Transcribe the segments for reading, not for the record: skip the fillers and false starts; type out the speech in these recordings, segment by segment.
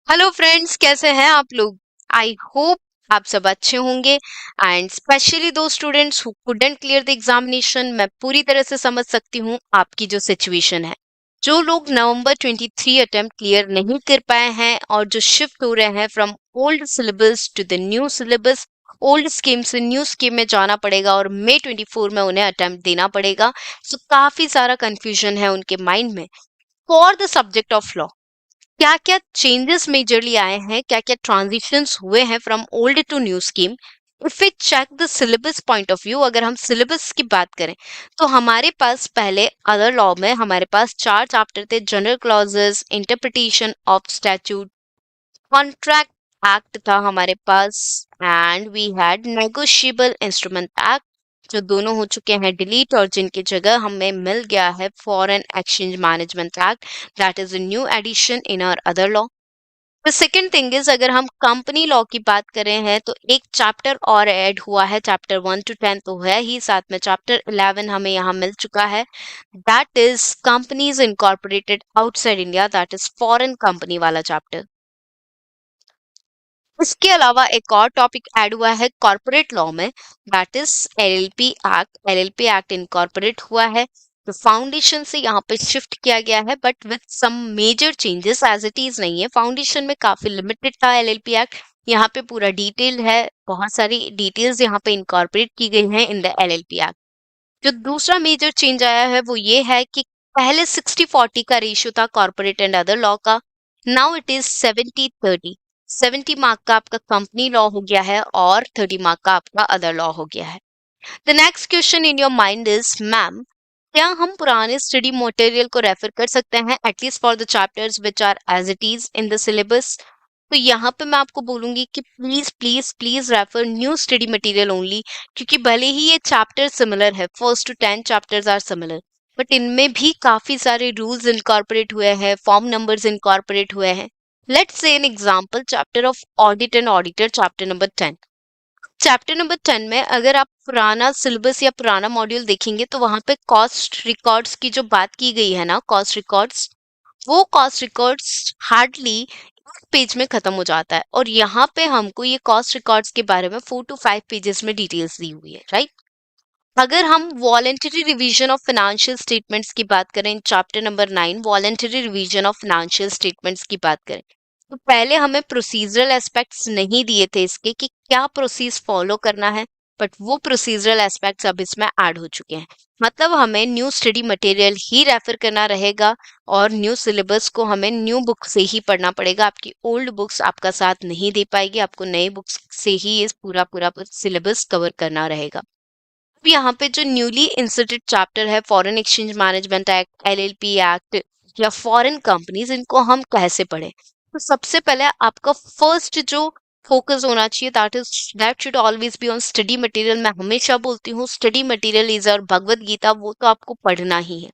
Hello friends, कैसे हैं आप लोग। आई होप आप सब अच्छे होंगे एंड स्पेशली दो students who couldn't clear the examination. मैं पूरी तरह से समझ सकती हूँ आपकी जो सिचुएशन है। जो लोग नवंबर 23 अटेम्प्ट क्लियर नहीं कर पाए हैं और जो शिफ्ट हो रहे हैं from old syllabus to the new syllabus, old scheme से न्यू स्कीम में जाना पड़ेगा और मई 24 में उन्हें अटेम्प्ट देना पड़ेगा। सो काफी सारा कंफ्यूजन है उनके माइंड में for the subject of law. क्या क्या चेंजेस मेजरली आए हैं, क्या क्या ट्रांजिशंस हुए हैं from old to new scheme. If we check the syllabus point of view, अगर हम सिलेबस की बात करें तो हमारे पास पहले अदर लॉ में हमारे पास 4 चैप्टर थे। General clauses, interpretation of statute, contract act था हमारे पास, and we had negotiable instrument act, जो दोनों हो चुके हैं डिलीट और जिनकी जगह हमें मिल गया है foreign exchange management act. That is a new edition in our other law. The second thing is, अगर हम कंपनी लॉ की बात करें हैं तो एक चैप्टर और ऐड हुआ है। चैप्टर 1 to 10 तो है ही, साथ में चैप्टर 11 हमें यहाँ मिल चुका है। That is companies incorporated outside India, that is foreign company वाला चैप्टर। इसके अलावा एक और टॉपिक ऐड हुआ है कॉर्पोरेट लॉ में, that is LLP act. LLP act incorporate हुआ है, तो फाउंडेशन से यहाँ पे शिफ्ट किया गया है but with some major changes. As it is नहीं है, फाउंडेशन में काफी लिमिटेड था एलएलपी एक्ट, यहाँ पे पूरा डिटेल है। बहुत सारी डिटेल्स यहाँ पे इनकॉर्पोरेट की गई हैं इन द एलएलपी एक्ट। जो दूसरा मेजर चेंज आया है वो ये है कि पहले 60-40 का रेशियो था कॉर्पोरेट एंड अदर लॉ का, नाउ इट इज 70-30। 70 मार्क का आपका कंपनी लॉ हो गया है और 30 मार्क का आपका अदर लॉ हो गया है। The next question in your mind is, ma'am क्या हम पुराने स्टडी मटेरियल को रेफर कर सकते हैं at least for the chapters which are as it is in the syllabus. तो यहाँ पे मैं आपको बोलूंगी कि please please please refer new study material only, क्योंकि भले ही ये चैप्टर सिमिलर है, 1 to 10 chapters are similar, but इनमें भी काफी सारे रूल्स इनकॉर्पोरेट हुए हैं, फॉर्म नंबर्स इनकॉर्पोरेट हुए हैं। Let's say an example, chapter of audit and auditor, chapter number 10। Chapter number 10 में अगर आप पुराना सिलेबस या पुराना मॉड्यूल देखेंगे तो वहां पे कॉस्ट रिकॉर्ड्स की जो बात की गई है ना, कॉस्ट रिकॉर्ड्स, वो कॉस्ट रिकॉर्ड्स हार्डली एक पेज में खत्म हो जाता है और यहाँ पे हमको ये कॉस्ट रिकॉर्ड्स के बारे में 4 to 5 पेजेस में डिटेल्स दी हुई है, राइट। अगर हम voluntary revision of financial statements की बात करें, chapter number 9 voluntary revision of financial statements की बात करें, तो पहले हमें प्रोसीजरल एस्पेक्ट्स नहीं दिए थे इसके कि क्या प्रोसीज फॉलो करना है, बट वो प्रोसीजरल एस्पेक्ट्स अब इसमें ऐड हो चुके हैं। मतलब हमें न्यू स्टडी मटेरियल ही रेफर करना रहेगा और न्यू सिलेबस को हमें न्यू बुक से ही पढ़ना पड़ेगा। आपकी ओल्ड बुक्स आपका साथ नहीं दे पाएगी, आपको नए बुक्स से ही इस पूरा पूरा सिलेबस कवर करना रहेगा। अब यहाँ पे जो न्यूली इंसर्टेड चैप्टर है foreign exchange management act, LLP act या फॉरेन कंपनीज, इनको हम कैसे पढ़ें। तो सबसे पहले आपका फर्स्ट जो फोकस होना चाहिए that should always be on study material. मैं हमेशा बोलती हूँ स्टडी मटेरियल इज और भगवत गीता, वो तो आपको पढ़ना ही है।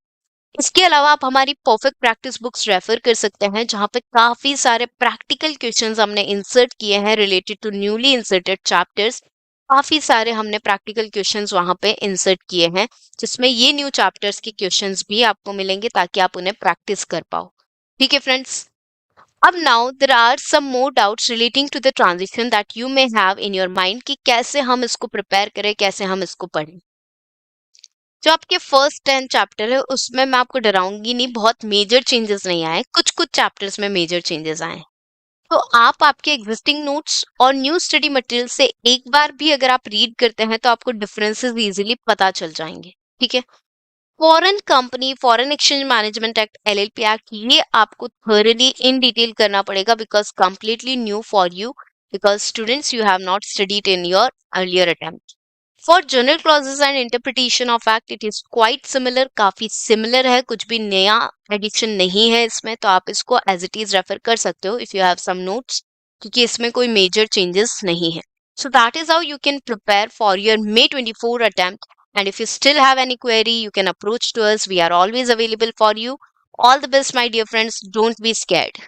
इसके अलावा आप हमारी परफेक्ट प्रैक्टिस बुक्स रेफर कर सकते हैं, जहाँ पे काफी सारे प्रैक्टिकल क्वेश्चंस हमने इंसर्ट किए हैं related to newly inserted chapters. काफी सारे हमने प्रैक्टिकल क्वेश्चंस वहां पे इंसर्ट किए हैं, जिसमें ये न्यू चैप्टर्स के क्वेश्चंस भी आपको मिलेंगे ताकि आप उन्हें प्रैक्टिस कर पाओ। ठीक है फ्रेंड्स। अब now there are some more doubts relating to the transition that you may have in your mind कि कैसे हम इसको प्रिपेयर करें, कैसे हम इसको पढ़ें। जो आपके फर्स्ट 10 चैप्टर है उसमें मैं आपको डराऊंगी नहीं, बहुत मेजर चेंजेस नहीं आए, कुछ कुछ चैप्टर्स में मेजर चेंजेस आए। तो आप आपके एग्जिस्टिंग नोट्स और न्यू स्टडी मटेरियल से एक बार भी अगर आप रीड करते हैं तो आपको डिफरेंसेस इजीली पता चल जाएंगे। ठीक है। Foreign company, foreign exchange management act, LLP act, ये आपको थॉरली इन डिटेल करना पड़ेगा because completely new for you, because students you have not studied in your earlier attempt. For general clauses and interpretation of act it is quite similar, काफी similar है, कुछ भी नया addition नहीं है इसमें, तो आप इसको एज इट इज रेफर कर सकते हो if you have some notes, क्योंकि इसमें कोई मेजर चेंजेस नहीं है। So that is how you can prepare for your May 24 attempt. And if you still have any query, you can approach to us. We are always available for you. All the best, my dear friends. Don't be scared.